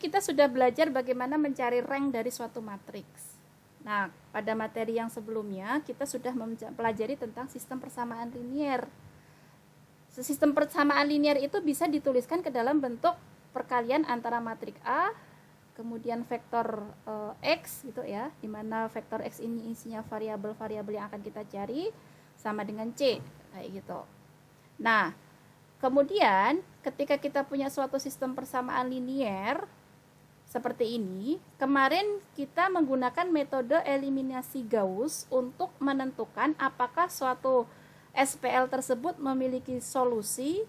kita sudah belajar bagaimana mencari rank dari suatu matriks. Nah, pada materi yang sebelumnya kita sudah mempelajari tentang sistem persamaan linier. Sistem persamaan linier itu bisa dituliskan ke dalam bentuk perkalian antara matriks A, kemudian vektor X gitu ya, di mana vektor X ini isinya variabel-variabel yang akan kita cari sama dengan C, kayak gitu. Nah, kemudian ketika kita punya suatu sistem persamaan linier seperti ini, kemarin kita menggunakan metode eliminasi Gauss untuk menentukan apakah suatu SPL tersebut memiliki solusi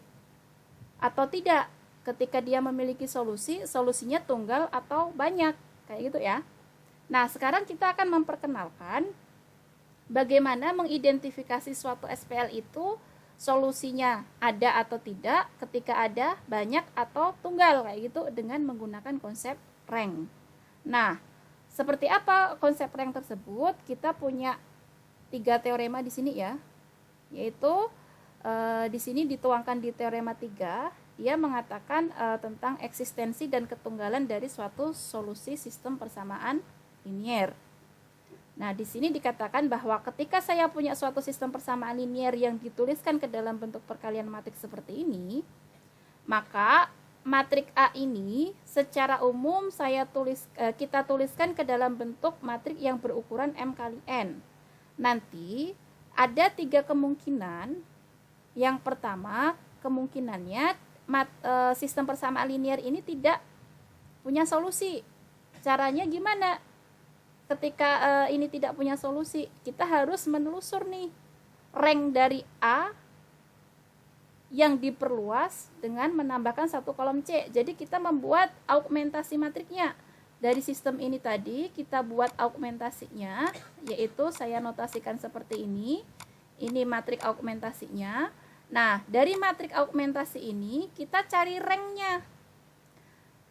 atau tidak. Ketika dia memiliki solusi, solusinya tunggal atau banyak, kayak gitu ya. Nah, sekarang kita akan memperkenalkan bagaimana mengidentifikasi suatu SPL itu solusinya ada atau tidak, ketika ada, banyak atau tunggal, kayak gitu, dengan menggunakan konsep rank. Nah, seperti apa konsep rank tersebut? Kita punya 3 teorema di sini ya, yaitu di sini dituangkan di teorema 3, dia mengatakan tentang eksistensi dan ketunggalan dari suatu solusi sistem persamaan linier. Nah, di sini dikatakan bahwa ketika saya punya suatu sistem persamaan linier yang dituliskan ke dalam bentuk perkalian matriks seperti ini, maka matriks A ini secara umum kita tuliskan ke dalam bentuk matriks yang berukuran M kali N. Nanti ada 3 kemungkinan. Yang pertama, kemungkinannya sistem persamaan linier ini tidak punya solusi. Caranya gimana? Ketika ini tidak punya solusi, kita harus menelusur nih rank dari A yang diperluas dengan menambahkan 1 kolom C. Jadi kita membuat augmentasi matriknya. Dari sistem ini tadi kita buat augmentasinya, yaitu saya notasikan seperti ini. Ini matrik augmentasinya. Nah, dari matrik augmentasi ini kita cari ranknya.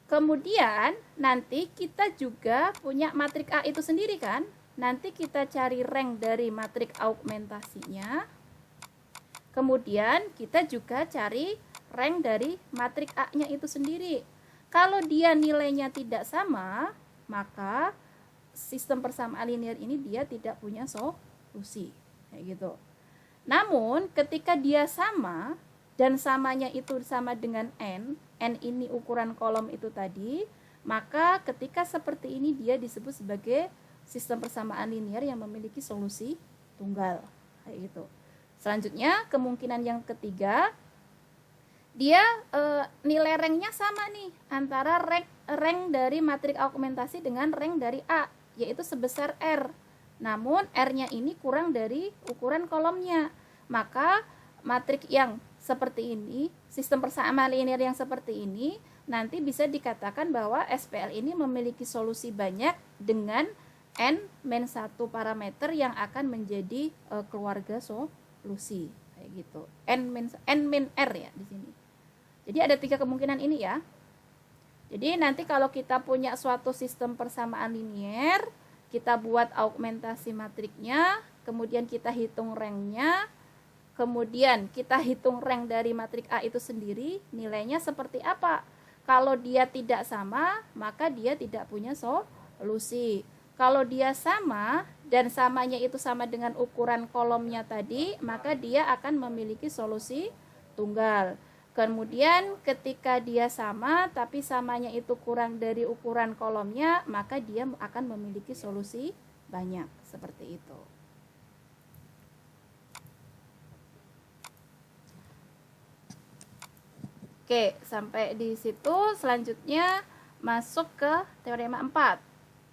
Kemudian nanti kita juga punya matrik A itu sendiri kan. Nanti kita cari rank dari matrik augmentasinya. Kemudian kita juga cari rank dari matrik A-nya itu sendiri. Kalau dia nilainya tidak sama, maka sistem persamaan linier ini dia tidak punya solusi. Kayak gitu. Namun ketika dia sama dan samanya itu sama dengan N ini ukuran kolom itu tadi, maka ketika seperti ini dia disebut sebagai sistem persamaan linier yang memiliki solusi tunggal. Kayak gitu. Selanjutnya, kemungkinan yang ketiga, dia nilai ranknya sama nih antara rank dari matrik augmentasi dengan rank dari A, yaitu sebesar R. Namun R-nya ini kurang dari ukuran kolomnya. Maka matrik yang seperti ini, sistem persamaan linier yang seperti ini, nanti bisa dikatakan bahwa SPL ini memiliki solusi banyak dengan N-1 parameter yang akan menjadi keluarga solusi, kayak gitu. N-R ya di sini. Jadi ada 3 kemungkinan ini ya. Jadi nanti kalau kita punya suatu sistem persamaan linier, kita buat augmentasi matriknya, kemudian kita hitung ranknya, kemudian kita hitung rank dari matrik A itu sendiri, nilainya seperti apa. Kalau dia tidak sama, maka dia tidak punya solusi. Kalau dia sama dan samanya itu sama dengan ukuran kolomnya tadi, maka dia akan memiliki solusi tunggal. Kemudian ketika dia sama tapi samanya itu kurang dari ukuran kolomnya, maka dia akan memiliki solusi banyak, seperti itu. Oke, sampai di situ. Selanjutnya masuk ke teorema 4.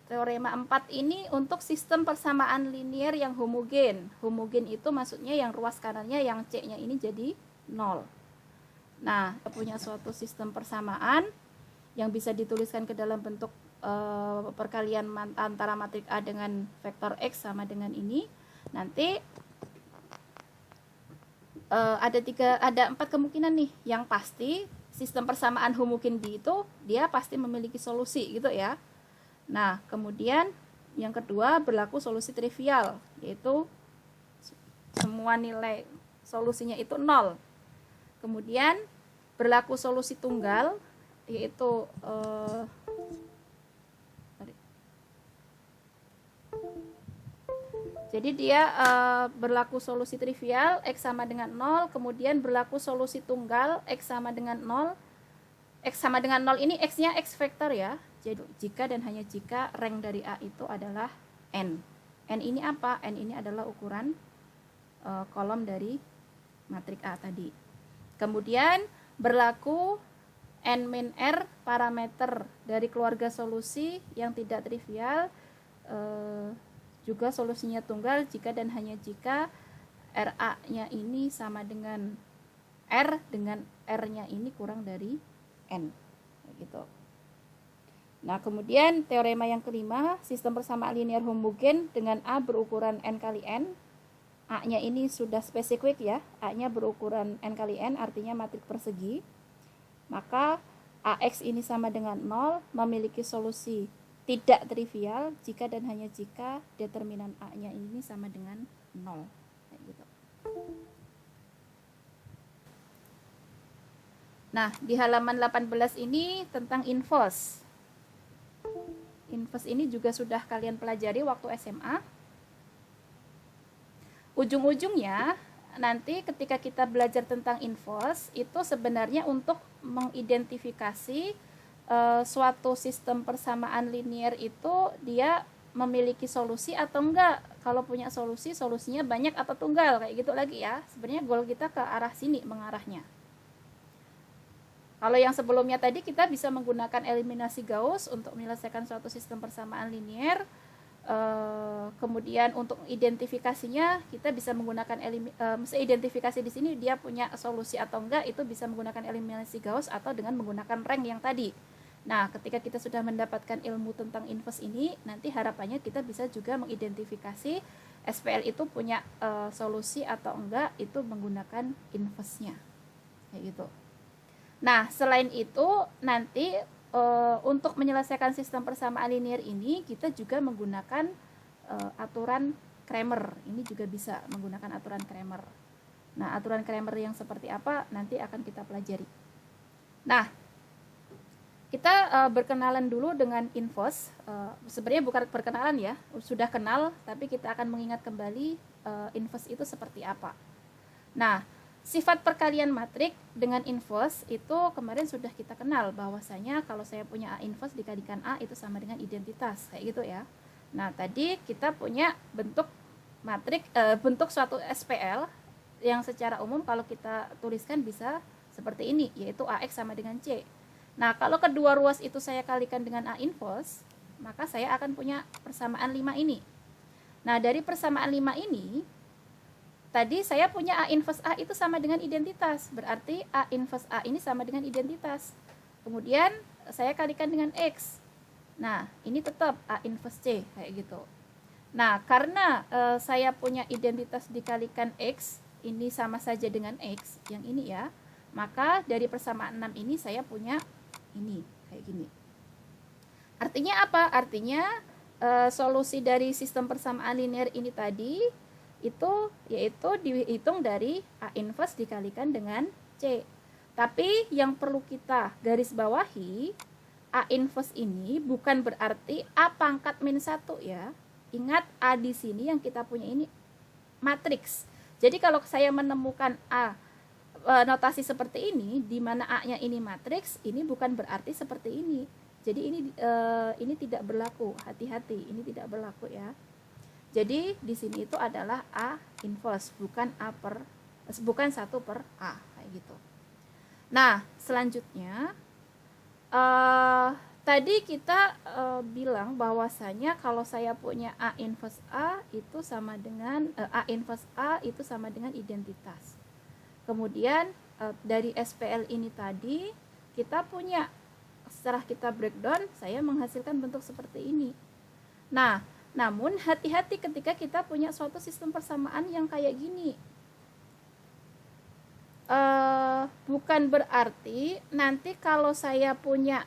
Teorema 4 ini untuk sistem persamaan linier yang homogen. Homogen itu maksudnya yang ruas kanannya, yang C-nya ini jadi 0. Nah, kita punya suatu sistem persamaan yang bisa dituliskan ke dalam bentuk perkalian antara matrik A dengan vektor X sama dengan ini. Nanti ada 4 kemungkinan nih. Yang pasti sistem persamaan homogen D itu dia pasti memiliki solusi gitu ya. Nah, kemudian yang kedua berlaku solusi trivial, yaitu semua nilai solusinya itu 0. Kemudian berlaku solusi tunggal, yaitu Jadi dia berlaku solusi trivial X sama dengan 0, kemudian berlaku solusi tunggal X sama dengan 0. X sama dengan 0 ini X-nya X vektor ya. Jadi jika dan hanya jika rank dari A itu adalah N. N ini apa? N ini adalah ukuran kolom dari matrik A tadi. Kemudian berlaku N-R parameter dari keluarga solusi yang tidak trivial, juga solusinya tunggal jika dan hanya jika RA-nya ini sama dengan R dengan R-nya ini kurang dari N. Gitu. Nah, kemudian teorema yang kelima, sistem persamaan linear homogen dengan A berukuran N kali N. A-nya ini sudah spesifik ya, A-nya berukuran N kali N, artinya matrik persegi. Maka AX ini sama dengan 0, memiliki solusi tidak trivial jika dan hanya jika determinan A-nya ini sama dengan 0. Kayak gitu. Nah, di halaman 18 ini tentang inverse. Inverse ini juga sudah kalian pelajari waktu SMA. Ujung-ujungnya nanti ketika kita belajar tentang inverse itu sebenarnya untuk mengidentifikasi suatu sistem persamaan linear itu dia memiliki solusi atau enggak. Kalau punya solusi, solusinya banyak atau tunggal, kayak gitu lagi ya. Sebenarnya goal kita ke arah sini mengarahnya. Kalau yang sebelumnya tadi kita bisa menggunakan eliminasi Gauss untuk menyelesaikan suatu sistem persamaan linear. Kemudian untuk identifikasinya kita bisa menggunakan identifikasi di sini dia punya solusi atau enggak, itu bisa menggunakan eliminasi Gauss atau dengan menggunakan rank yang tadi. Nah, ketika kita sudah mendapatkan ilmu tentang inverse ini, nanti harapannya kita bisa juga mengidentifikasi SPL itu punya solusi atau enggak, itu menggunakan inverse-nya. Kayak gitu. Nah, selain itu nanti untuk menyelesaikan sistem persamaan linear ini kita juga menggunakan aturan Cramer. Ini juga bisa menggunakan aturan Cramer. Nah, aturan Cramer yang seperti apa nanti akan kita pelajari. Nah, kita berkenalan dulu dengan inverse. Sebenarnya bukan berkenalan ya, sudah kenal, tapi kita akan mengingat kembali inverse itu seperti apa. Nah, sifat perkalian matrik dengan inverse itu kemarin sudah kita kenal, bahwasanya kalau saya punya A inverse dikalikan A itu sama dengan identitas, kayak gitu ya. Nah, tadi kita punya bentuk matrik, bentuk suatu SPL yang secara umum kalau kita tuliskan bisa seperti ini, yaitu AX sama dengan C. Nah, kalau kedua ruas itu saya kalikan dengan A inverse, maka saya akan punya persamaan 5 ini. Nah, dari persamaan 5 ini tadi saya punya A inverse A itu sama dengan identitas, berarti A inverse A ini sama dengan identitas. Kemudian saya kalikan dengan X. Nah, ini tetap A inverse C, kayak gitu. Nah, karena saya punya identitas dikalikan X, ini sama saja dengan X, yang ini ya, maka dari persamaan 6 ini saya punya ini, kayak gini. Artinya apa? Artinya solusi dari sistem persamaan linear ini tadi itu yaitu dihitung dari A inverse dikalikan dengan C. Tapi yang perlu kita garis bawahi, A inverse ini bukan berarti A pangkat min 1 ya. Ingat A di sini yang kita punya ini matriks. Jadi kalau saya menemukan A notasi seperti ini di mana A-nya ini matriks, ini bukan berarti seperti ini. Jadi ini tidak berlaku, hati-hati, ini tidak berlaku ya. Jadi di sini itu adalah A inverse, bukan 1 per A, kayak gitu. Nah, selanjutnya tadi kita bilang bahwasanya kalau saya punya A inverse A itu sama dengan A inverse A itu sama dengan identitas. Kemudian dari SPL ini tadi kita punya, setelah kita breakdown, saya menghasilkan bentuk seperti ini. Nah, namun hati-hati ketika kita punya suatu sistem persamaan yang kayak gini. Bukan berarti nanti kalau saya punya,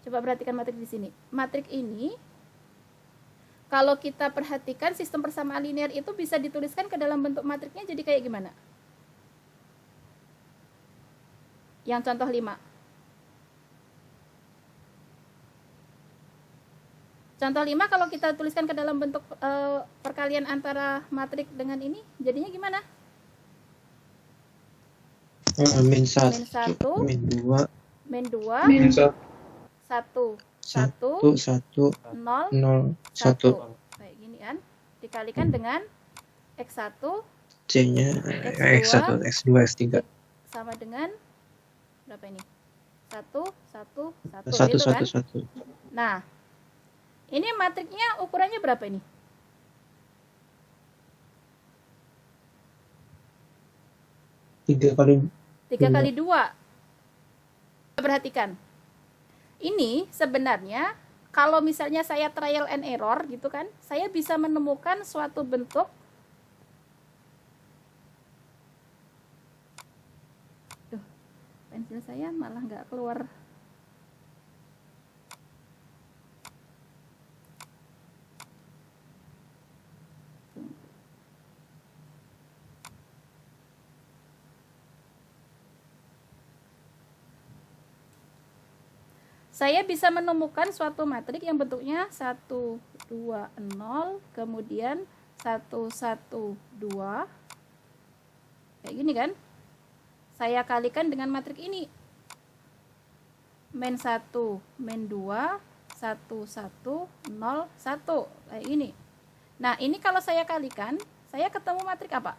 coba perhatikan matrik di sini. Matrik ini, kalau kita perhatikan sistem persamaan linear itu bisa dituliskan ke dalam bentuk matriknya jadi kayak gimana? Yang contoh 5. Contoh 5 kalau kita tuliskan ke dalam bentuk perkalian antara matrik dengan ini, jadinya gimana? Min 1, Min 1, min 2, min 2, Min 1. 1, 1, 1, 0, 0, 1. kayak gini kan, dikalikan dengan X1, C-nya X1, X2, X3. sama dengan berapa ini? 1, 1, 1, 1, gitu 1, kan? 1. Nah, ini matriknya ukurannya berapa ini? 3 kali 3 kali 2. Perhatikan. Ini sebenarnya kalau misalnya saya trial and error gitu kan, saya bisa menemukan suatu bentuk. Duh, pensil saya malah nggak keluar. Saya bisa menemukan suatu matrik yang bentuknya 1, 2, 0, kemudian 1, 1, 2. Kayak gini kan? Saya kalikan dengan matrik ini. Min 1, min 2, 1, 1, 0, 1. Kayak gini. Nah, ini kalau saya kalikan, saya ketemu matrik apa?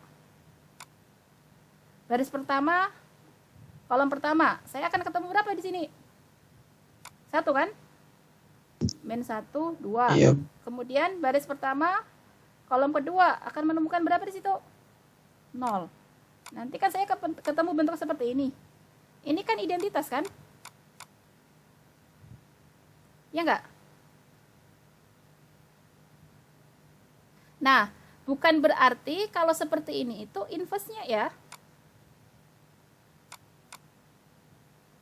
Baris pertama, kolom pertama, saya akan ketemu berapa di sini? 1 kan? Min 1, 2. Iya. Kemudian baris pertama, kolom kedua akan menemukan berapa di situ? 0. Nanti kan saya ketemu bentuk seperti ini. Ini kan identitas kan? Ya enggak? Nah, bukan berarti kalau seperti ini itu inverse-nya ya.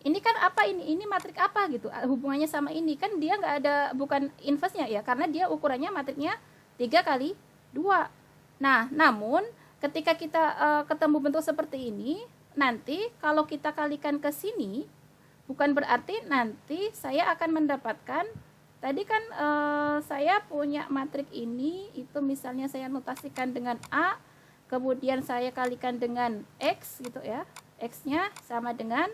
Ini kan apa ini? Ini matrik apa gitu? Hubungannya sama ini kan dia nggak ada, bukan inverse-nya ya, karena dia ukurannya matriknya 3 kali 2. Nah, namun ketika kita ketemu bentuk seperti ini, nanti kalau kita kalikan ke sini, bukan berarti nanti saya akan mendapatkan, tadi kan saya punya matrik ini, itu misalnya saya notasikan dengan A, kemudian saya kalikan dengan X gitu ya, X-nya sama dengan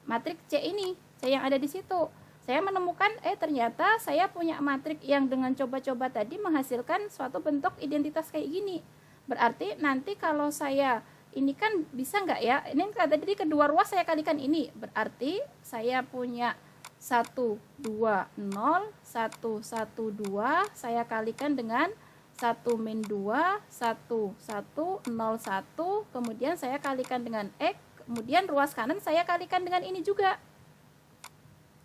matrik C ini, C yang ada di situ. Saya menemukan, ternyata saya punya matrik yang dengan coba-coba tadi menghasilkan suatu bentuk identitas kayak gini. Berarti nanti kalau saya, ini kan bisa nggak ya, ini tadi kedua ruas saya kalikan ini. Berarti saya punya 1, 2, 0, 1, 1, 2, saya kalikan dengan 1 min 2, 1, 1, 0, 1, kemudian saya kalikan dengan X, kemudian ruas kanan saya kalikan dengan ini juga.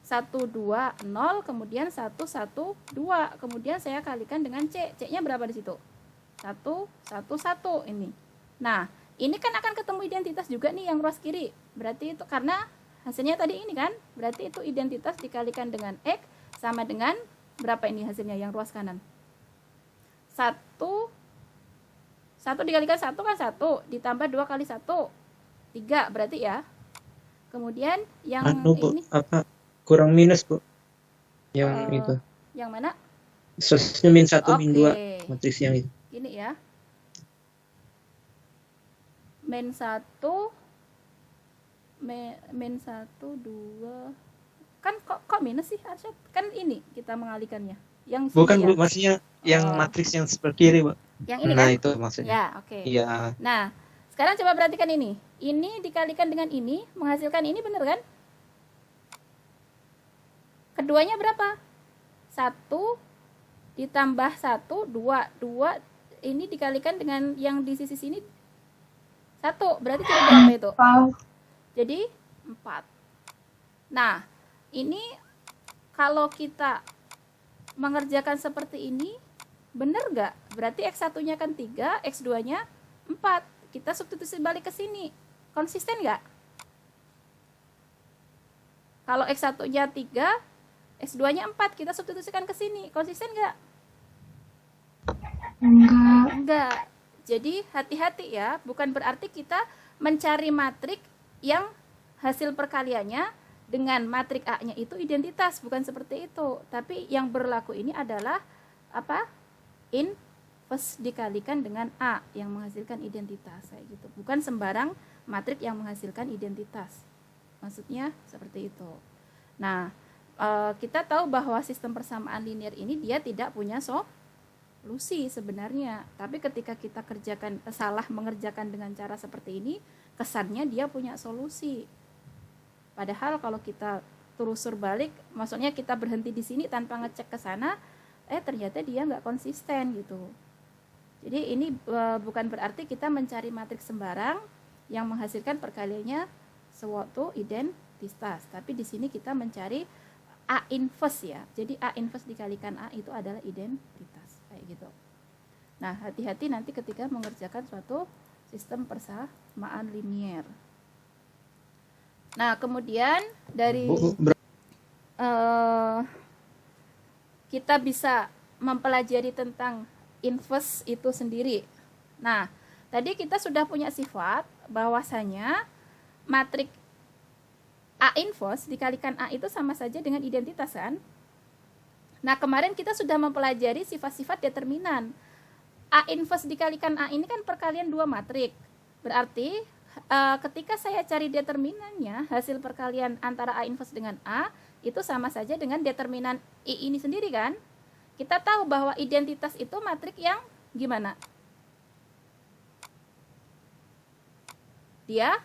1, 2, 0, kemudian 1, 1, 2. Kemudian saya kalikan dengan C. C-nya berapa di situ? 1, 1, 1 ini. Nah, ini kan akan ketemu identitas juga nih yang ruas kiri. Berarti itu karena hasilnya tadi ini kan, berarti itu identitas dikalikan dengan X sama dengan berapa ini hasilnya yang ruas kanan? 1 dikalikan 1 kan 1, ditambah 2 kali 1. 3 berarti ya. Kemudian yang Bu, ini apa kurang minus, Bu? Yang itu. Yang mana? Seharusnya min 1, min 2 matriks yang itu. Gini ya. Min 1 min 1 2 kan kok minus sih harusnya kan ini kita mengalihkannya. Yang bukan Bu, maksudnya yang matriks yang sebelah kiri, Bu. Yang ini nah, kan? itu maksudnya. Ya, oke. Iya. Nah, sekarang coba perhatikan ini. Ini dikalikan dengan ini, menghasilkan ini, benar kan? Keduanya berapa? 1 ditambah 1, 2. 2 ini dikalikan dengan yang di sisi sini 1. Berarti jadi berapa itu? Jadi 4. Nah, ini kalau kita mengerjakan seperti ini, benar nggak? Berarti X1-nya kan 3, X2-nya 4. Kita substitusi balik ke sini. Konsisten nggak? Kalau X1-nya 3, X2-nya 4, kita substitusikan ke sini. Konsisten nggak? Enggak. Jadi hati-hati ya. Bukan berarti kita mencari matrik yang hasil perkaliannya dengan matrik A-nya itu identitas, bukan seperti itu. Tapi yang berlaku ini adalah apa? Inverse dikalikan dengan A yang menghasilkan identitas kayak gitu. Bukan sembarang matrik yang menghasilkan identitas. Maksudnya seperti itu. Nah, kita tahu bahwa sistem persamaan linear ini dia tidak punya solusi sebenarnya. Tapi ketika kita salah mengerjakan dengan cara seperti ini, kesannya dia punya solusi. Padahal kalau kita telusur balik, maksudnya kita berhenti di sini tanpa ngecek ke sana, ternyata dia nggak konsisten gitu. Jadi ini bukan berarti kita mencari matriks sembarang yang menghasilkan perkaliannya suatu identitas. Tapi di sini kita mencari A inverse ya. Jadi A inverse dikalikan A itu adalah identitas kayak gitu. Nah, hati-hati nanti ketika mengerjakan suatu sistem persamaan linear. Nah, kemudian dari kita bisa mempelajari tentang inverse itu sendiri. Nah, tadi kita sudah punya sifat bahwasanya matrik A inverse dikalikan A itu sama saja dengan identitas kan? Nah, kemarin kita sudah mempelajari sifat-sifat determinan. A inverse dikalikan A ini kan perkalian dua matrik. Berarti ketika saya cari determinannya, hasil perkalian antara A inverse dengan A itu sama saja dengan determinan I ini sendiri kan? Kita tahu bahwa identitas itu matrik yang gimana? Dia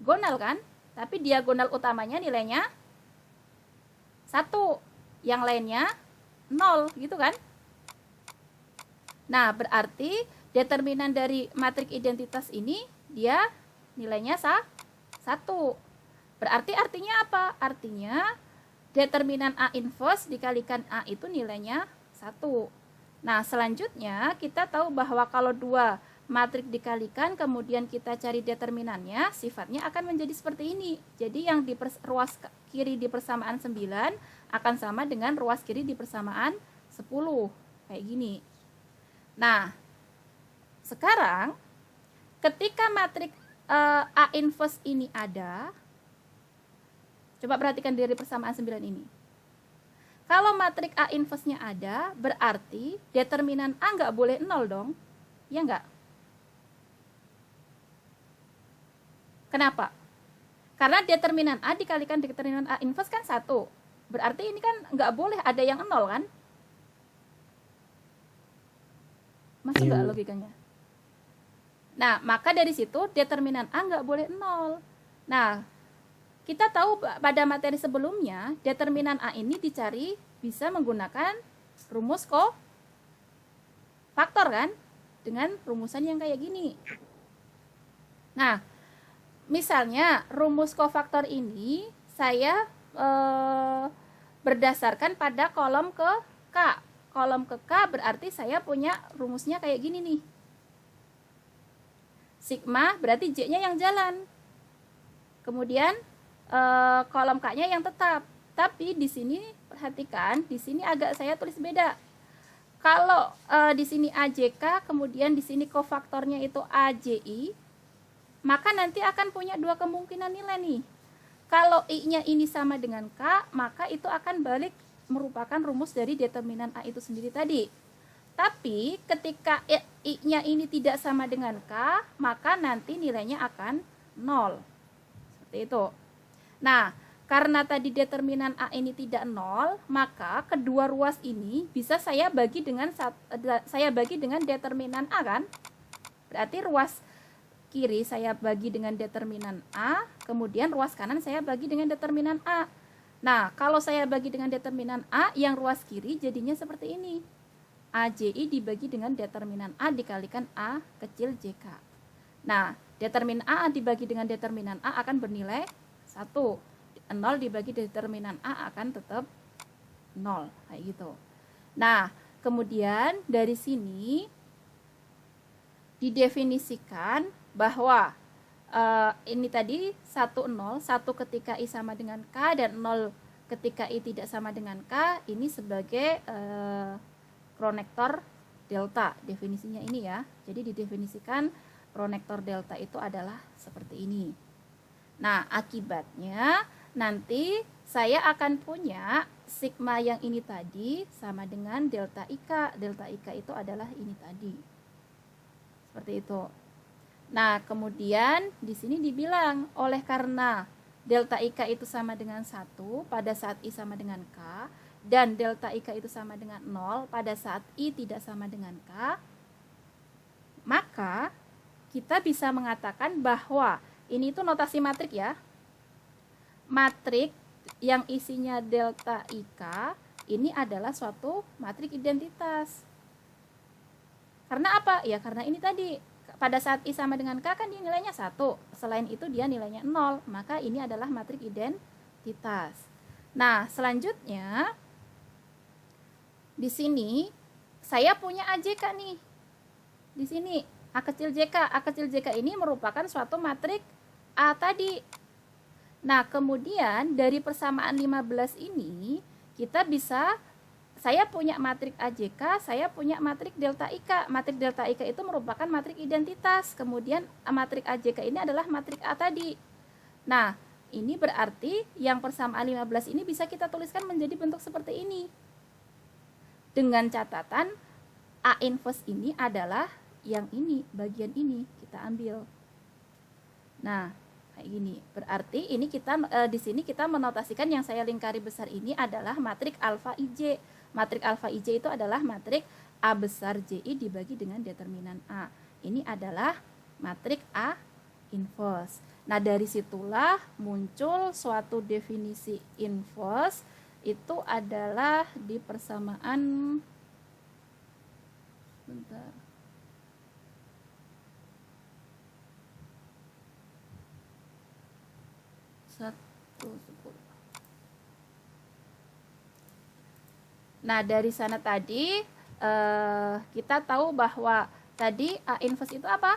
gonal kan? Tapi diagonal utamanya nilainya 1, yang lainnya 0 gitu kan? Nah, berarti determinan dari matrik identitas ini dia nilainya 1. Berarti artinya apa? Artinya determinan A inverse dikalikan A itu nilainya 1. Nah, selanjutnya kita tahu bahwa kalau dua matrik dikalikan kemudian kita cari determinannya, sifatnya akan menjadi seperti ini. Jadi yang di ruas kiri di persamaan 9 akan sama dengan ruas kiri di persamaan 10. Kayak gini. Nah, sekarang ketika matrik A inverse ini ada, coba perhatikan dari persamaan 9 ini. Kalau matrik A inverse-nya ada, berarti determinan A nggak boleh 0 dong. Ya nggak? Kenapa? Karena determinan A dikalikan determinan A inverse kan 1. Berarti ini kan nggak boleh ada yang 0 kan? Masuk nggak logikanya? Nah, maka dari situ determinan A nggak boleh 0. Nah, kita tahu pada materi sebelumnya, determinan A ini dicari bisa menggunakan rumus kofaktor kan? Dengan rumusan yang kayak gini. Nah, misalnya rumus kofaktor ini saya berdasarkan pada kolom ke K. Kolom ke K berarti saya punya rumusnya kayak gini nih. Sigma berarti J-nya yang jalan. Kemudian kolom K-nya yang tetap. Tapi di sini perhatikan, di sini agak saya tulis beda. Kalau di sini AJK, kemudian di sini kofaktornya itu AJI, maka nanti akan punya dua kemungkinan nilai nih. Kalau I-nya ini sama dengan K, maka itu akan balik merupakan rumus dari determinan A itu sendiri tadi. Tapi ketika I-nya ini tidak sama dengan K, maka nanti nilainya akan 0. Seperti itu. Nah, karena tadi determinan A ini tidak 0, maka kedua ruas ini bisa saya bagi dengan determinan A kan? Berarti ruas kiri saya bagi dengan determinan A, kemudian ruas kanan saya bagi dengan determinan A. Nah, kalau saya bagi dengan determinan A, yang ruas kiri jadinya seperti ini. AJI dibagi dengan determinan A dikalikan A kecil JK. Nah, determinan A dibagi dengan determinan A akan bernilai 1. 0 dibagi determinan A akan tetap 0. Kayak gitu. Nah, kemudian dari sini didefinisikan bahwa ini tadi 1, 0, 1 ketika I sama dengan K dan 0 ketika I tidak sama dengan K, ini sebagai konektor delta. Definisinya ini ya. Jadi didefinisikan konektor delta itu adalah seperti ini. Nah, akibatnya nanti saya akan punya sigma yang ini tadi sama dengan delta IK. Delta IK itu adalah ini tadi. Seperti itu. Nah, kemudian di sini dibilang oleh karena delta IK itu sama dengan 1 pada saat I sama dengan K, dan delta IK itu sama dengan 0 pada saat I tidak sama dengan K, maka kita bisa mengatakan bahwa ini itu notasi matrik ya. Matrik yang isinya delta IK ini adalah suatu matrik identitas. Karena apa? Ya karena ini tadi pada saat I sama dengan K kan dia nilainya 1. Selain itu dia nilainya 0. Maka ini adalah matrik identitas. Nah, selanjutnya di sini saya punya AJK nih. Di sini A kecil JK. A kecil JK ini merupakan suatu matrik A tadi. Nah, kemudian dari persamaan 15 ini kita bisa, saya punya matrik AJK, saya punya matrik delta IK. Matrik delta IK itu merupakan matrik identitas. Kemudian matrik AJK ini adalah matrik A tadi. Nah, ini berarti yang persamaan 15 ini bisa kita tuliskan menjadi bentuk seperti ini. Dengan catatan A inverse ini adalah yang ini, bagian ini kita ambil. Nah, kayak gini. Berarti ini kita di sini kita menotasikan yang saya lingkari besar ini adalah matrik alfa IJ. Matrik alfa IJ itu adalah matrik A besar JI dibagi dengan determinan A. Ini adalah matrik A inverse. Nah, dari situlah muncul suatu definisi inverse, itu adalah di persamaan bentar. Nah, dari sana tadi kita tahu bahwa tadi A inverse itu apa?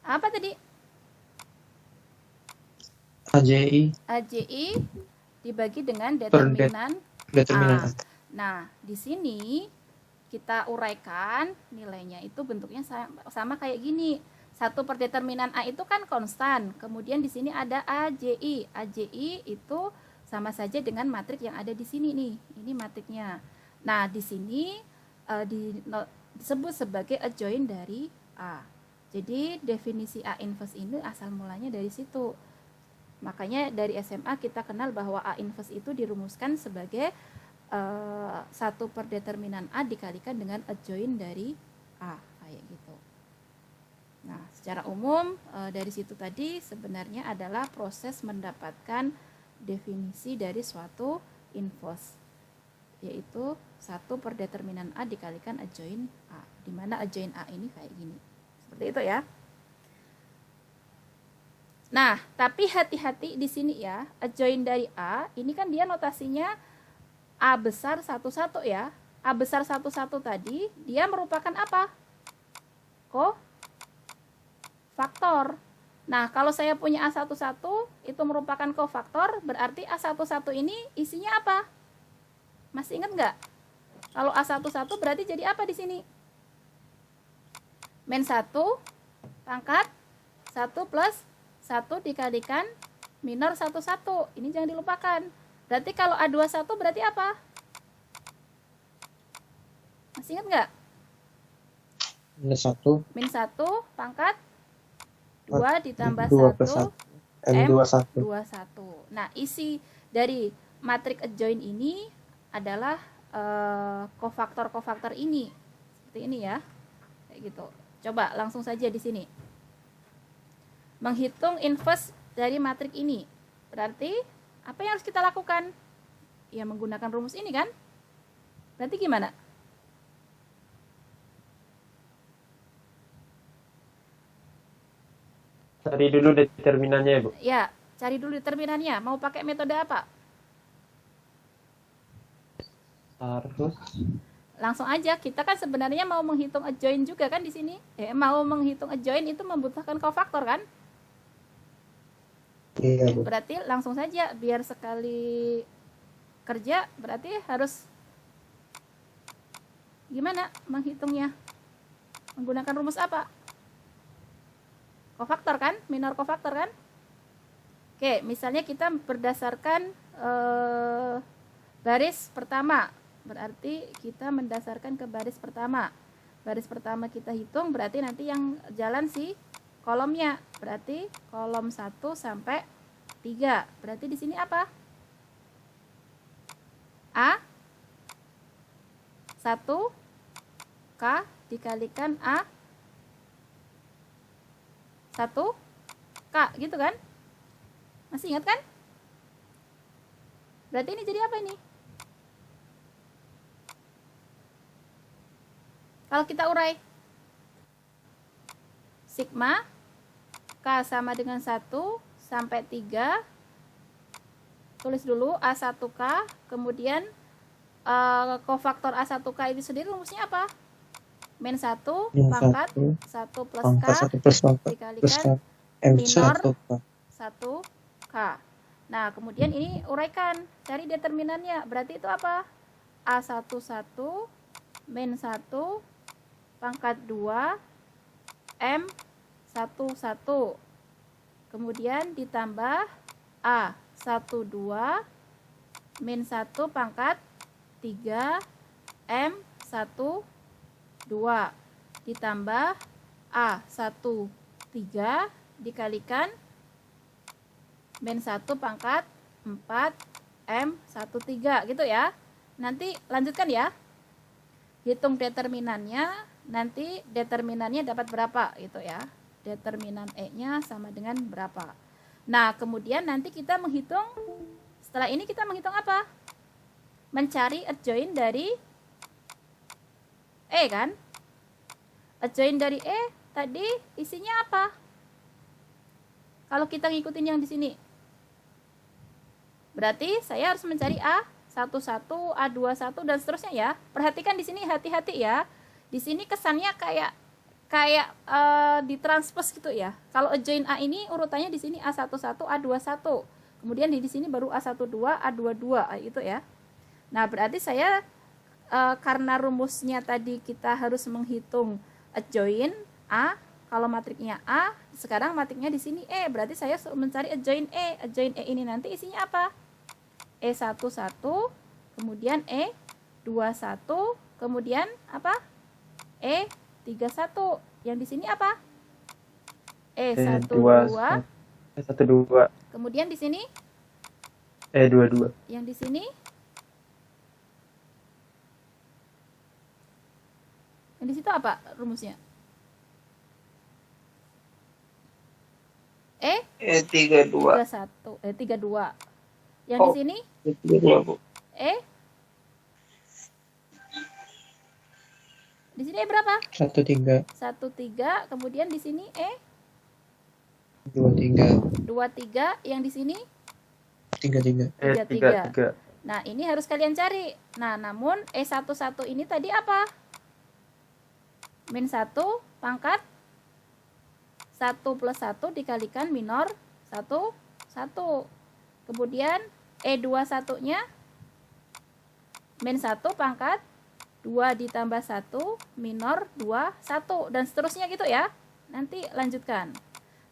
Apa tadi? AJI dibagi dengan determinan A. Nah, di sini kita uraikan nilainya itu bentuknya sama kayak gini. 1 per determinan A itu kan konstan. Kemudian di sini ada AJI. AJI itu sama saja dengan matrik yang ada di sini nih. Ini matriknya. Nah, di sini disebut sebagai adjoint dari A. Jadi definisi A inverse ini asal mulanya dari situ. Makanya dari SMA kita kenal bahwa A inverse itu dirumuskan sebagai 1 per determinan A dikalikan dengan adjoint dari A. Kayak gitu. Nah, secara umum dari situ tadi sebenarnya adalah proses mendapatkan definisi dari suatu inverse, yaitu 1 per determinan A dikalikan adjoint A, di mana adjoint A ini kayak gini. Seperti itu ya. Nah, tapi hati-hati di sini ya, adjoint dari A, ini kan dia notasinya A besar 1,1 ya. A besar 1,1 tadi, dia merupakan apa? Kofaktor. Nah, kalau saya punya A11 itu merupakan kofaktor, berarti A11 ini isinya apa? Masih ingat nggak? Kalau A11 berarti jadi apa di sini? Min 1 pangkat 1 plus 1 dikalikan minor 11. Ini jangan dilupakan. Berarti kalau A21 berarti apa? Masih ingat nggak? Min 1 pangkat 2 ditambah 1 M21. Nah, isi dari matrik adjoint ini adalah kofaktor-kofaktor ini. Seperti ini ya. Kayak gitu. Coba langsung saja di sini. Menghitung inverse dari matrik ini. Berarti apa yang harus kita lakukan? Ya menggunakan rumus ini kan? Berarti gimana? Cari dulu determinannya ya, Bu. Ya, cari dulu determinannya. Mau pakai metode apa? Harus. Langsung aja. Kita kan sebenarnya mau menghitung adjoint juga kan di sini. Mau menghitung adjoint itu membutuhkan kofaktor kan? Iya, Bu. Berarti langsung saja, biar sekali kerja berarti harus gimana menghitungnya? Menggunakan rumus apa? Kofaktor kan? Minor kofaktor kan? Oke, misalnya kita berdasarkan baris pertama. Berarti kita mendasarkan ke baris pertama. Baris pertama kita hitung, berarti nanti yang jalan si kolomnya. Berarti kolom 1 sampai 3. Berarti di sini apa? A 1 K dikalikan A 1 K gitu kan? Masih ingat kan? Berarti ini jadi apa ini? Kalau kita urai, sigma K sama dengan 1 sampai 3. Tulis dulu A1K, kemudian kofaktor A1K itu sendiri rumusnya apa? Min 1 pangkat 1 plus K dikalikan minor 1K. Nah, kemudian ini uraikan, cari determinannya. Berarti itu apa? A11 min 1 pangkat 2 M11. Kemudian ditambah A12 min 1 pangkat 3 M12 ditambah A13 dikalikan min 1 pangkat 4 M13 gitu ya. Nanti lanjutkan ya. Hitung determinannya, nanti determinannya dapat berapa gitu ya. Determinan E-nya sama dengan berapa. Nah, kemudian nanti kita menghitung, setelah ini kita menghitung apa? Mencari adjoint dari E kan? Adjoint dari E tadi isinya apa? Kalau kita ngikutin yang di sini. Berarti saya harus mencari A11, A21 dan seterusnya ya. Perhatikan di sini, hati-hati ya. Di sini kesannya kayak ditranspose gitu ya. Kalau adjoint A ini urutannya di sini A11, A21. Kemudian di sini baru A12, A22 itu ya. Nah, berarti saya karena rumusnya tadi kita harus menghitung adjoint A, kalau matriknya A, sekarang matriknya di sini E, berarti saya mencari adjoint E. Adjoint E ini nanti isinya apa? E11, kemudian E21, kemudian apa? E31. Yang di sini apa? E12. E12. Kemudian di sini E22. yang di sini yang di situ apa rumusnya? E32. 32. Yang di sini E32, Bu. Di sini berapa? 13. 13. Kemudian di sini 23. 23. Yang di sini 33. 33. Nah, ini harus kalian cari. Nah, namun E11 ini tadi apa? Min 1 pangkat 1 plus 1 dikalikan minor 1. Kemudian E21-nya min 1 pangkat 2 ditambah 1 minor 2, 1 dan seterusnya gitu ya. Nanti lanjutkan.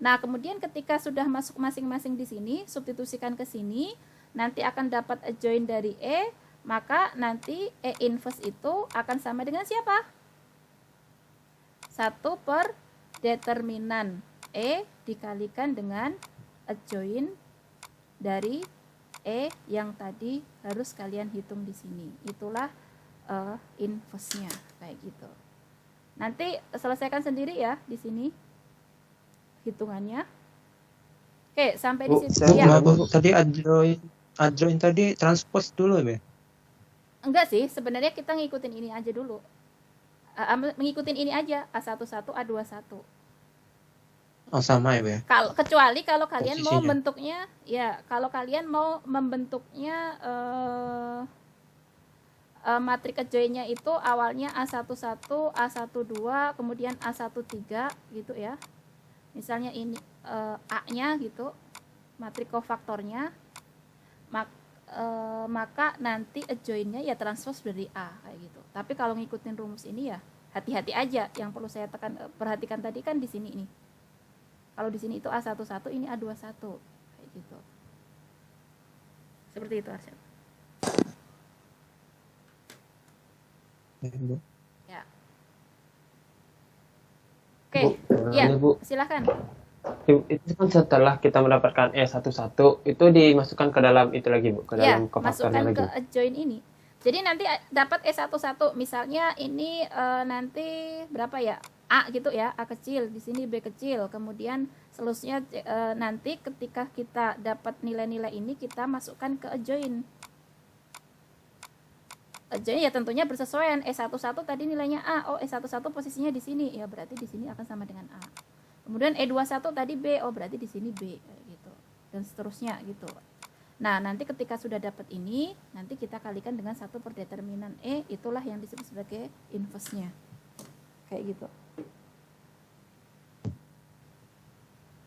Nah, kemudian ketika sudah masuk masing-masing di sini, substitusikan ke sini, nanti akan dapat adjoint dari E, maka nanti E inverse itu akan sama dengan siapa? 1 per determinan E dikalikan dengan adjoint dari E yang tadi harus kalian hitung di sini. Itulah inverse-nya kayak gitu. Nanti selesaikan sendiri ya di sini hitungannya. Oke, sampai di situ ya. Tadi adjoint tadi transpose dulu ya? Enggak sih, sebenarnya kita ngikutin ini aja dulu. Mengikutin ini aja A11, A21. Oh, sama ya, Bu? Kecuali kalau kalian mau Posisinya. bentuknya ya, kalau kalian mau membentuknya matrik adjoint-nya itu awalnya A11, A12, kemudian A13 gitu ya. Misalnya ini A-nya gitu, matrik kofaktornya, maka nanti adjoint-nya ya transpose dari A kayak gitu. Tapi kalau ngikutin rumus ini ya hati-hati aja. Yang perlu saya perhatikan tadi kan di sini ini. Kalau di sini itu A11, ini A21. Kayak gitu. Seperti itu, Arsyad. Ya, Bu. Ya. Oke, Bu, ya, Bu. silakan. Itu kan setelah kita mendapatkan E11 itu dimasukkan ke dalam itu lagi, Bu, ke Ya, dalam kofaktornya masukkan lagi. ke adjoin ini. Jadi nanti dapat E11, misalnya ini nanti berapa ya? A gitu ya, A kecil, di sini B kecil. Kemudian seterusnya nanti ketika kita dapat nilai-nilai ini kita masukkan ke adjoin. Adjoin ya tentunya bersesuaian. E11 tadi nilainya A, oh E11 posisinya di sini, ya berarti di sini akan sama dengan A. Kemudian E21 tadi B, oh berarti di sini B, kayak gitu. Dan seterusnya gitu. Nah, nanti ketika sudah dapat ini, nanti kita kalikan dengan 1 per determinan E, itulah yang disebut sebagai inverse-nya. Kayak gitu.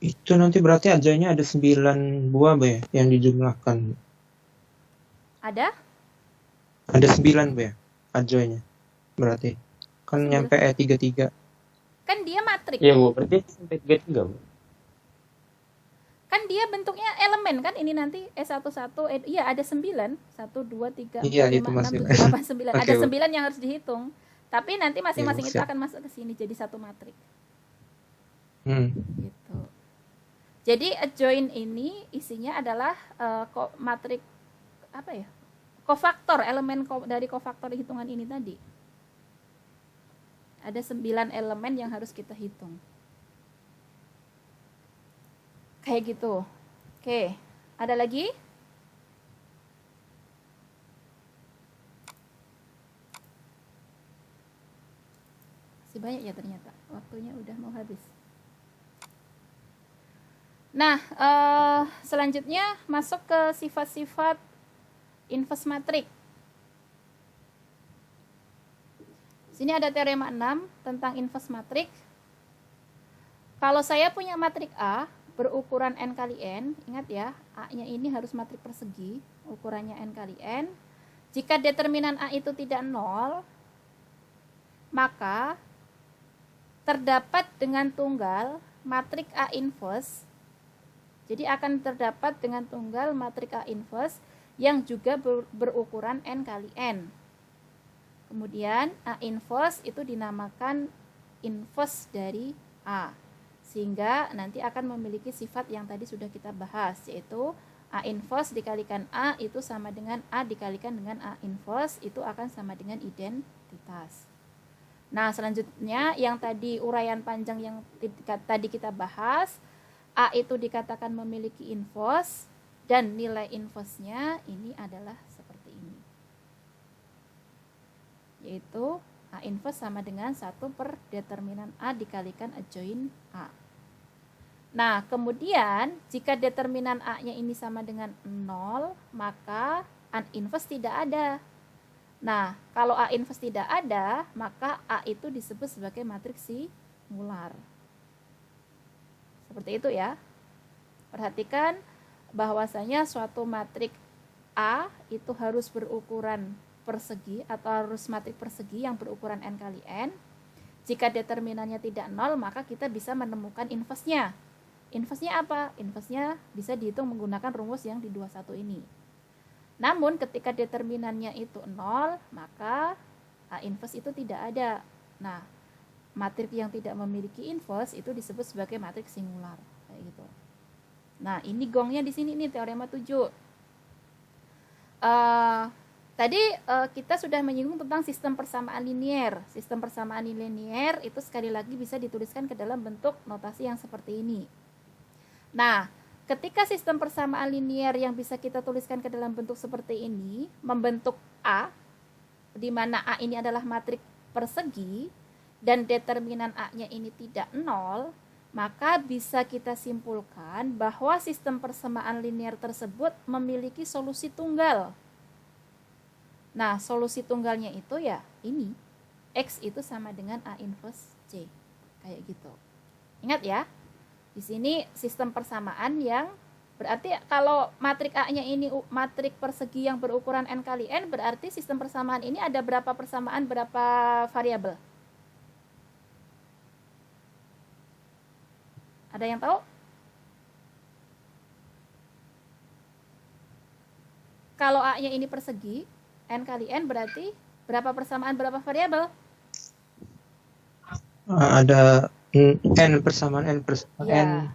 Itu nanti berarti adjoinnya ada 9 buah, Bu, ya, yang dijumlahkan. Ada? Ada 9, Bu, ya, adjoinnya. Berarti. Kan 9. nyampe E33. Kan dia matrik. Iya, Bu, berarti sampai 33, Bu. Kan dia bentuknya elemen kan, ini nanti E11, iya ada 9. 1, 2, 3, 4, Iya, 5, itu 6, masih. 7, 8, 9. Oke, Ada Bu. 9 yang harus dihitung. Tapi nanti masing-masing Ya, itu siap. akan masuk ke sini jadi satu matrik. Hmm. Gitu. Jadi adjoin ini isinya adalah matrik apa ya? Kofaktor, elemen dari kofaktor hitungan ini tadi. Ada 9 elemen yang harus kita hitung. Kayak gitu. Oke, ada lagi? Masih banyak ya ternyata. Waktunya udah mau habis. Nah, selanjutnya masuk ke sifat-sifat inverse matrik. Sini ada teorema 6 tentang inverse matrik. Kalau saya punya matrik A berukuran n kali n, ingat ya, A-nya ini harus matrik persegi, ukurannya n kali n. Jika determinan A itu tidak 0, maka terdapat dengan tunggal matrik A inverse. Jadi akan terdapat dengan tunggal matrik A inverse yang juga berukuran n kali n. Kemudian A inverse itu dinamakan inverse dari A. Sehingga nanti akan memiliki sifat yang tadi sudah kita bahas, yaitu A inverse dikalikan A itu sama dengan A dikalikan dengan A inverse, itu akan sama dengan identitas. Nah, selanjutnya yang tadi uraian panjang yang tadi kita bahas, A itu dikatakan memiliki inverse dan nilai inverse-nya ini adalah seperti ini. Yaitu A inverse sama dengan 1 per determinan A dikalikan adjoin A. Nah, kemudian jika determinan A-nya ini sama dengan 0, maka A inverse tidak ada. Nah, kalau A inverse tidak ada, maka A itu disebut sebagai matriks singular. Seperti itu ya. Perhatikan bahwasanya suatu matrik A itu harus berukuran persegi atau harus matrik persegi yang berukuran n kali n. Jika determinannya tidak 0, maka kita bisa menemukan inverse-nya. Inverse-nya apa? Inverse-nya bisa dihitung menggunakan rumus yang di 21 ini. Namun ketika determinannya itu 0, maka A inverse itu tidak ada. Nah, matrik yang tidak memiliki inverse itu disebut sebagai matriks singular, kayak gitu. Nah, ini gongnya di sini nih, teorema 7. Tadi kita sudah menyinggung tentang sistem persamaan linier. Sistem persamaan linier itu sekali lagi bisa dituliskan ke dalam bentuk notasi yang seperti ini. Nah, ketika sistem persamaan linier yang bisa kita tuliskan ke dalam bentuk seperti ini membentuk A, di mana A ini adalah matrik persegi dan determinan A-nya ini tidak 0, maka bisa kita simpulkan bahwa sistem persamaan linier tersebut memiliki solusi tunggal. Nah, solusi tunggalnya itu ya ini, X itu sama dengan A inverse C, kayak gitu. Ingat ya, di sini sistem persamaan yang berarti kalau matrik A-nya ini matrik persegi yang berukuran n kali n, berarti sistem persamaan ini ada berapa persamaan, berapa variabel? Ada yang tahu? Kalau A-nya ini persegi, N kali N berarti berapa persamaan berapa variabel? Ada n persamaan n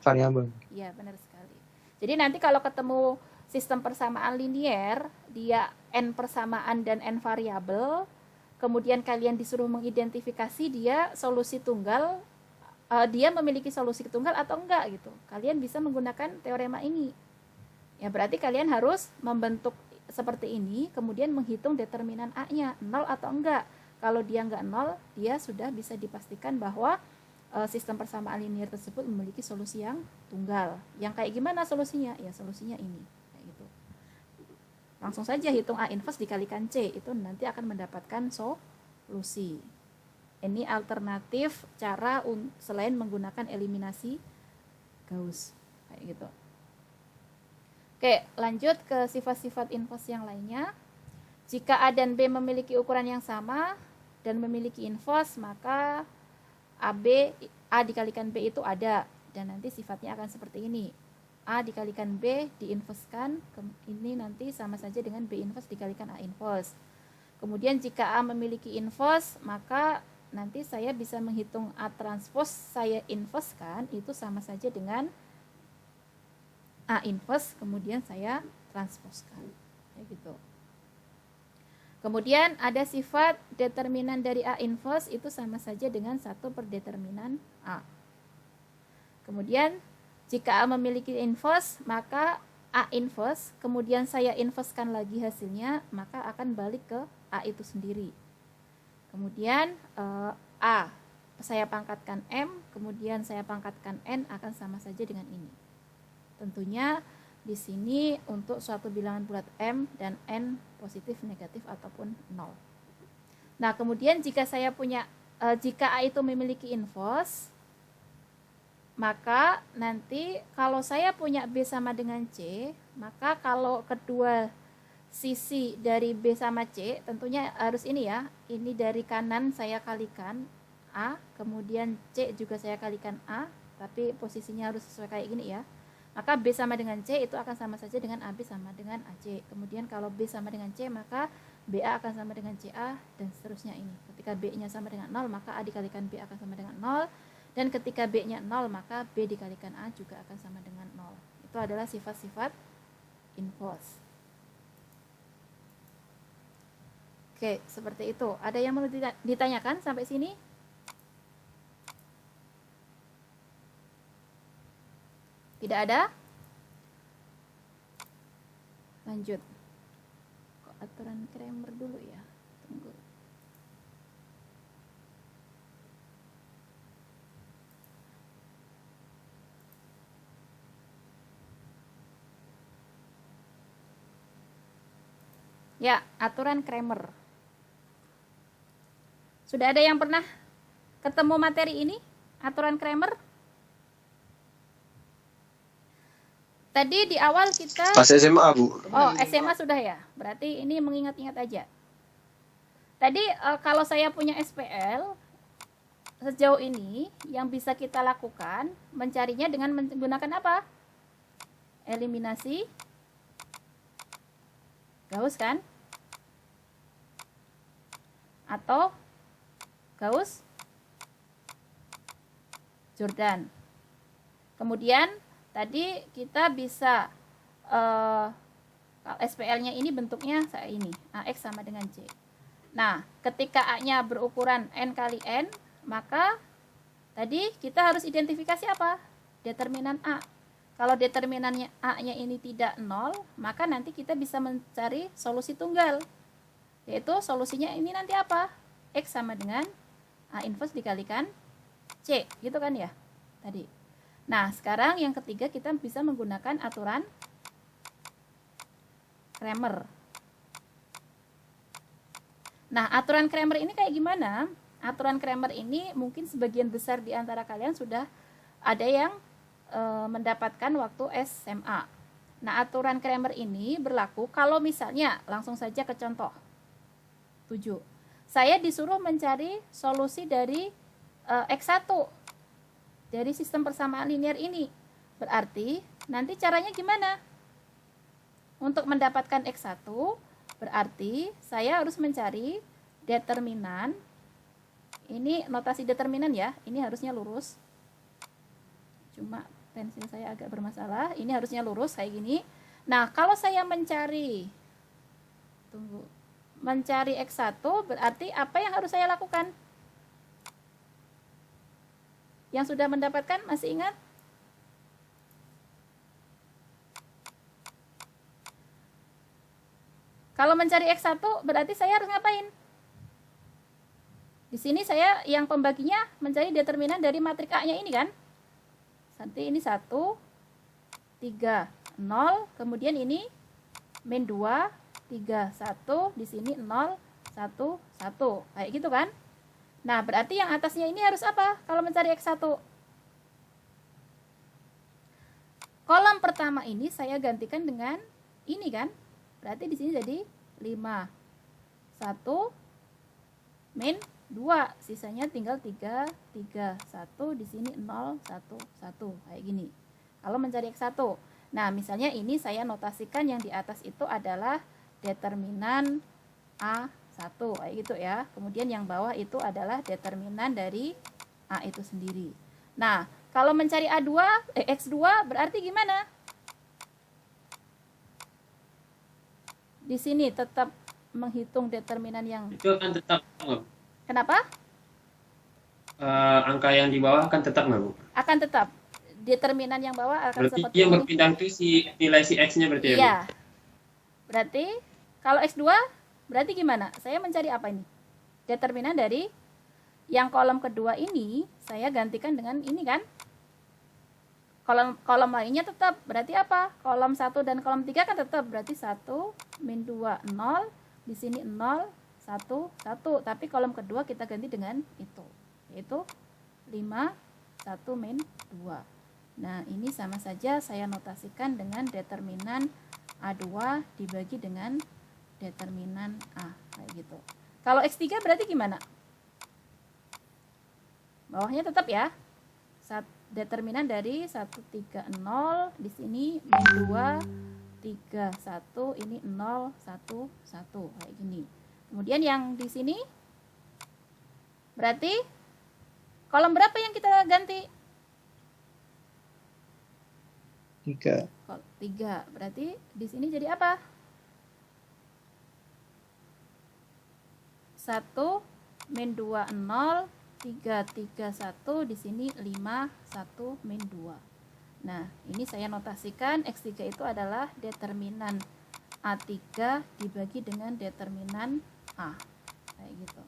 variabel. Iya, benar sekali. Jadi nanti kalau ketemu sistem persamaan linier, dia n persamaan dan n variabel, kemudian kalian disuruh mengidentifikasi dia solusi tunggal, dia memiliki solusi tunggal atau enggak gitu. Kalian bisa menggunakan teorema ini. Ya, berarti kalian harus membentuk seperti ini, kemudian menghitung determinan A-nya, 0 atau enggak. Kalau dia enggak 0, dia sudah bisa dipastikan bahwa sistem persamaan linier tersebut memiliki solusi yang tunggal. Yang kayak gimana solusinya? Ya, solusinya ini. Kayak gitu. Langsung saja hitung A inverse dikalikan C, itu nanti akan mendapatkan solusi. Ini alternatif cara selain menggunakan eliminasi Gauss. Kayak gitu. Oke, lanjut ke sifat-sifat inverse yang lainnya. Jika A dan B memiliki ukuran yang sama dan memiliki inverse, maka A dikalikan B itu ada, dan nanti sifatnya akan seperti ini. A dikalikan B diinverskan, ini nanti sama saja dengan B inverse dikalikan A inverse. Kemudian jika A memiliki inverse, maka nanti saya bisa menghitung A transpose saya inverskan, itu sama saja dengan A inverse kemudian saya transposkan. Kayak gitu. Kemudian ada sifat determinan dari A inverse itu sama saja dengan 1 per determinan A. Kemudian jika A memiliki inverse, maka A inverse, kemudian saya inversekan lagi hasilnya, maka akan balik ke A itu sendiri. Kemudian A saya pangkatkan M, kemudian saya pangkatkan N akan sama saja dengan ini. Tentunya di sini untuk suatu bilangan bulat M dan N positif, negatif ataupun 0. Nah, kemudian jika saya punya jika A itu memiliki inverse, maka nanti kalau saya punya B sama dengan C, maka kalau kedua sisi dari B sama C, tentunya harus ini ya, ini dari kanan saya kalikan A, kemudian C juga saya kalikan A, tapi posisinya harus sesuai kayak gini ya. Maka B sama dengan C itu akan sama saja dengan AB sama dengan AC. Kemudian kalau B sama dengan C, maka BA akan sama dengan CA, dan seterusnya ini. Ketika B-nya sama dengan 0, maka A dikalikan B akan sama dengan 0. Dan ketika B-nya 0, maka B dikalikan A juga akan sama dengan 0. Itu adalah sifat-sifat inverse. Oke, seperti itu. Ada yang mau ditanyakan sampai sini? Tidak ada? Lanjut. Kok aturan Kramer dulu ya? Tunggu. Ya, aturan Kramer. Sudah ada yang pernah ketemu materi ini? Aturan Kramer? Tadi di awal kita Pas SMA, Bu. Oh, SMA sudah ya? Berarti ini mengingat-ingat aja. Tadi kalau saya punya SPL, sejauh ini yang bisa kita lakukan mencarinya dengan menggunakan apa? Eliminasi Gauss kan? Atau Gauss Jordan. Kemudian tadi kita bisa SPL-nya ini bentuknya saya ini, AX sama dengan C. Nah, ketika A-nya berukuran N kali N, maka tadi kita harus identifikasi apa? Determinan A. Kalau determinannya A-nya ini tidak 0, maka nanti kita bisa mencari solusi tunggal. Yaitu solusinya ini nanti apa? X sama dengan A inverse dikalikan C, gitu kan ya? Tadi. Nah, sekarang yang ketiga kita bisa menggunakan aturan Kramer. Nah, aturan Kramer ini kayak gimana? Aturan Kramer ini mungkin sebagian besar di antara kalian sudah ada yang mendapatkan waktu SMA. Nah, aturan Kramer ini berlaku kalau misalnya, langsung saja ke contoh 7. Saya disuruh mencari solusi dari X1. dari sistem persamaan linear ini. Berarti nanti caranya gimana? Untuk mendapatkan X1, berarti saya harus mencari determinan. Ini notasi determinan ya, ini harusnya lurus. Cuma pensil saya agak bermasalah, ini harusnya lurus kayak gini. Nah, kalau saya mencari X1, berarti apa yang harus saya lakukan? Yang sudah mendapatkan masih ingat? Kalau mencari X1 berarti saya harus ngapain? Di sini saya yang pembaginya mencari determinan dari matriks A-nya ini kan? Nanti ini 1, 3, 0, kemudian ini min 2, 3, 1, di sini 0, 1, 1. Kayak gitu kan? Nah, berarti yang atasnya ini harus apa kalau mencari X1? Kolom pertama ini saya gantikan dengan ini kan? Berarti di sini jadi 5, 1, min 2. Sisanya tinggal 3, 3, 1. Di sini 0, 1, 1. Kayak gini. Kalau mencari X1. Nah, misalnya ini saya notasikan yang di atas itu adalah determinan A1. Kayak gitu ya. Kemudian yang bawah itu adalah determinan dari A itu sendiri. Nah, kalau mencari X2 berarti gimana? Di sini tetap menghitung determinan yang Itu akan tetap nggak, Bu? kenapa? Angka yang di bawah akan tetap nggak, Bu? Akan tetap determinan yang bawah akan Berarti seperti yang ini. berpindah itu nilai si X-nya berarti ya, Bu? Iya. Berarti kalau X2 berarti gimana? Saya mencari apa ini? Determinan dari yang kolom kedua ini saya gantikan dengan ini kan? Kolom lainnya tetap berarti apa? Kolom 1 dan kolom 3 kan tetap berarti 1 min 2 0, di sini 0 1 1, tapi kolom kedua kita ganti dengan itu, yaitu 5 1 min 2. Nah, ini sama saja saya notasikan dengan determinan A2 dibagi dengan determinan A kayak gitu. Kalau X3 berarti gimana? Bawahnya tetap ya. Determinan dari 1 3 0, di sini min 2 3 1, ini 0 1 1 kayak gini. Kemudian yang di sini berarti kolom berapa yang kita ganti? 3. 3. Berarti di sini jadi apa? 1 min 2 0, 3 3 1, di sini 5 1 min 2. Nah, ini saya notasikan X3 itu adalah determinan A3 dibagi dengan determinan A. Kayak gitu.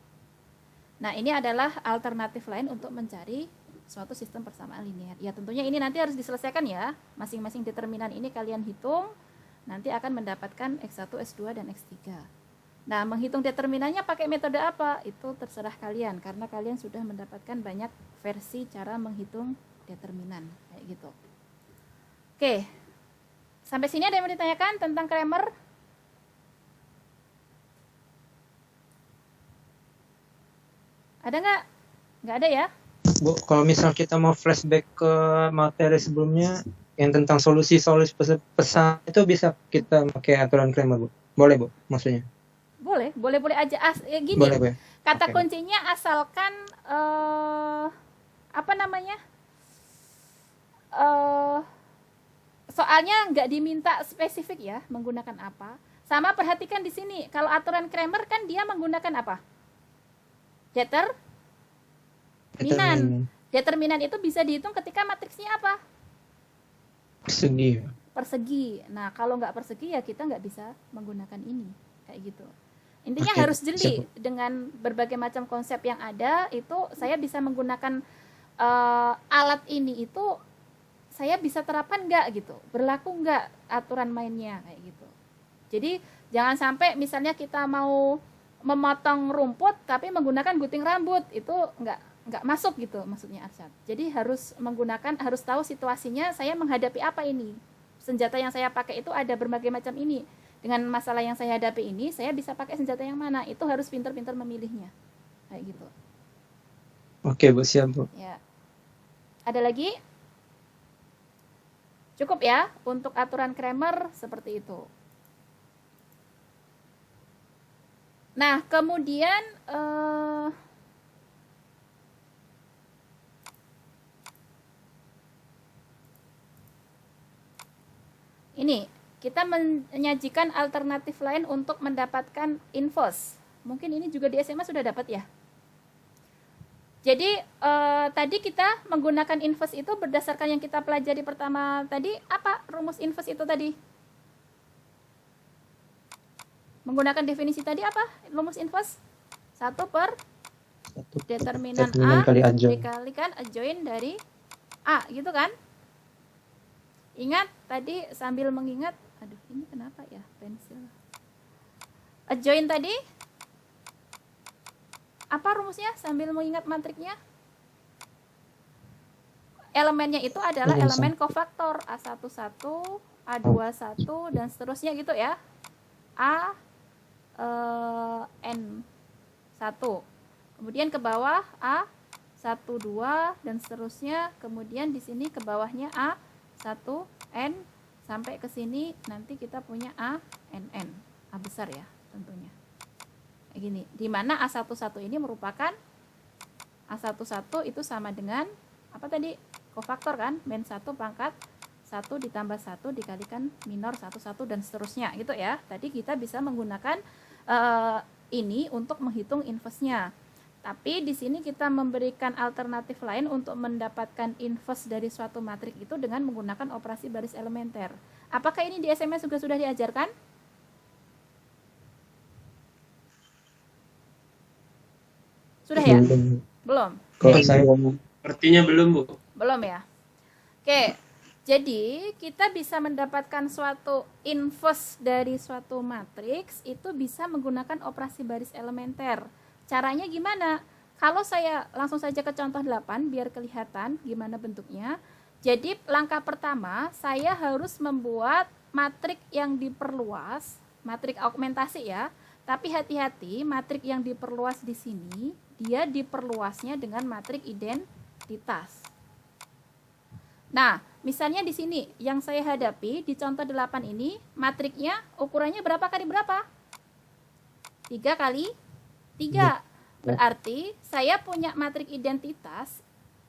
Nah, ini adalah alternatif lain untuk mencari suatu sistem persamaan linear. Ya, tentunya ini nanti harus diselesaikan ya. Masing-masing determinan ini kalian hitung, nanti akan mendapatkan X1, X2, dan X3. Nah, menghitung determinannya pakai metode apa? Itu terserah kalian, karena kalian sudah mendapatkan banyak versi cara menghitung determinan. Kayak gitu. Oke, sampai sini ada yang mau ditanyakan tentang Cramer? Ada nggak? Nggak ada ya? Bu, kalau misal kita mau flashback ke materi sebelumnya yang tentang solusi-solusi pesan itu bisa kita pakai aturan Cramer, Bu? Boleh, Bu, maksudnya? Boleh aja. Gini, Boleh, Bu. Ya? kata Oke. kuncinya asalkan apa namanya? Soalnya nggak diminta spesifik ya menggunakan apa. Sama perhatikan di sini, kalau aturan Cramer kan dia menggunakan apa? Determinan. Determinan itu bisa dihitung ketika matriksnya apa? Persegi. Persegi. Nah, kalau nggak persegi ya kita nggak bisa menggunakan ini. Kayak gitu. Intinya Oke, harus jeli siap. dengan berbagai macam konsep yang ada. Itu saya bisa menggunakan alat ini itu saya bisa terapkan nggak gitu, berlaku nggak aturan mainnya kayak gitu. Jadi jangan sampai misalnya kita mau memotong rumput tapi menggunakan gunting rambut, itu nggak masuk gitu maksudnya Arsyad. Jadi harus tahu situasinya, saya menghadapi apa ini, senjata yang saya pakai itu ada berbagai macam ini, dengan masalah yang saya hadapi ini saya bisa pakai senjata yang mana, itu harus pintar-pintar memilihnya kayak gitu Oke, Bu, siap, Bu. ya. Ada lagi? Cukup ya untuk aturan Cramer seperti itu. Nah, kemudian ini kita menyajikan alternatif lain untuk mendapatkan inverse. Mungkin ini juga di SMA sudah dapat ya. Jadi tadi kita menggunakan inverse itu berdasarkan yang kita pelajari pertama tadi. Apa rumus inverse itu tadi? Menggunakan definisi tadi apa? Rumus inverse 1 per determinan A kali adjoint. dikalikan adjoint dari A, gitu kan? Ingat tadi sambil mengingat, aduh ini kenapa ya pensil? Adjoint tadi apa rumusnya sambil mengingat matriknya? Elemennya itu adalah elemen kofaktor A11, A21 dan seterusnya gitu ya. N1. Kemudian ke bawah A12 dan seterusnya. Kemudian di sini ke bawahnya A1N sampai ke sini nanti kita punya ANN. A besar ya tentunya. Kayak gini. Di mana A11 ini merupakan A11 itu sama dengan apa tadi? Kofaktor kan? Men 1 pangkat 1 ditambah 1 dikalikan minor 11 dan seterusnya gitu ya. Tadi kita bisa menggunakan ini untuk menghitung inverse-nya. Tapi di sini kita memberikan alternatif lain untuk mendapatkan inverse dari suatu matrik itu dengan menggunakan operasi baris elementer. Apakah ini di SMS juga sudah diajarkan? Sudah ya? Belum? Kalau saya Sepertinya belum, Bu. Belum ya? Oke. Jadi, kita bisa mendapatkan suatu inverse dari suatu matriks itu bisa menggunakan operasi baris elementer. Caranya gimana? Kalau saya langsung saja ke contoh 8 biar kelihatan gimana bentuknya. Jadi, langkah pertama saya harus membuat matrik yang diperluas, matrik augmentasi ya. Tapi hati-hati, matrik yang diperluas di sini dia diperluasnya dengan matrik identitas. Nah, misalnya di sini yang saya hadapi di contoh 8 ini matriknya ukurannya berapa kali berapa? 3 kali 3. Berarti saya punya matrik identitas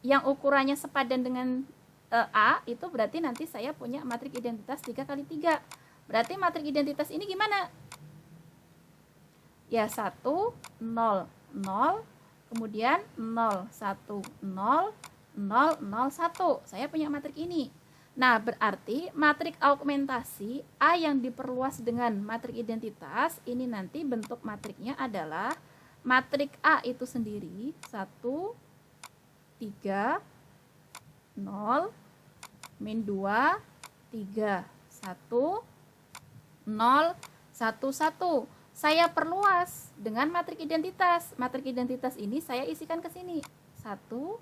yang ukurannya sepadan dengan A, itu berarti nanti saya punya matrik identitas 3 kali 3. Berarti matrik identitas ini gimana? Ya 1, 0, 0, kemudian 0, 1, 0, 0, 0, 1. Saya punya matrik ini. Nah, berarti matrik augmentasi A yang diperluas dengan matrik identitas, ini nanti bentuk matriknya adalah matrik A itu sendiri 1, 3, 0, min 2, 3, 1, 0, 1, 1. Saya perluas dengan matrik identitas. Matrik identitas ini saya isikan ke sini. 1, 0,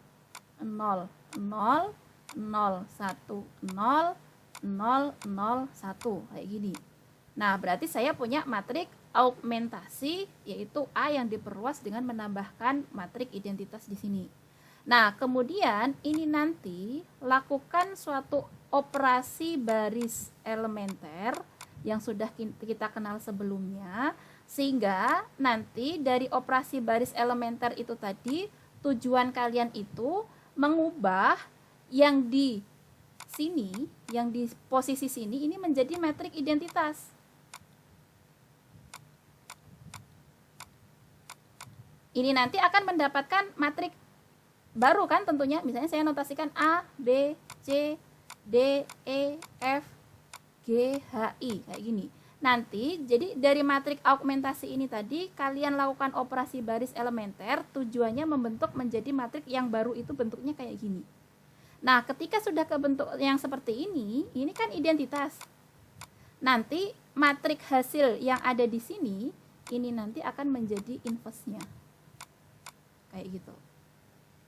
0, 0, 1, 0, 0, 0, 1. Kayak gini. Nah, berarti saya punya matrik augmentasi, yaitu A yang diperluas dengan menambahkan matrik identitas di sini. Nah, kemudian ini nanti lakukan suatu operasi baris elementer yang sudah kita kenal sebelumnya, sehingga nanti dari operasi baris elementer itu tadi, tujuan kalian itu mengubah yang di sini, yang di posisi sini ini menjadi matrik identitas. Ini nanti akan mendapatkan matrik baru kan tentunya. Misalnya saya notasikan A, B, C, D, E, F, G, H, I kayak gini. Nanti jadi dari matrik augmentasi ini tadi kalian lakukan operasi baris elementer, tujuannya membentuk menjadi matrik yang baru itu bentuknya kayak gini. Nah, ketika sudah ke bentuk yang seperti ini kan identitas. Nanti matrik hasil yang ada di sini ini nanti akan menjadi inverse-nya. Kayak gitu.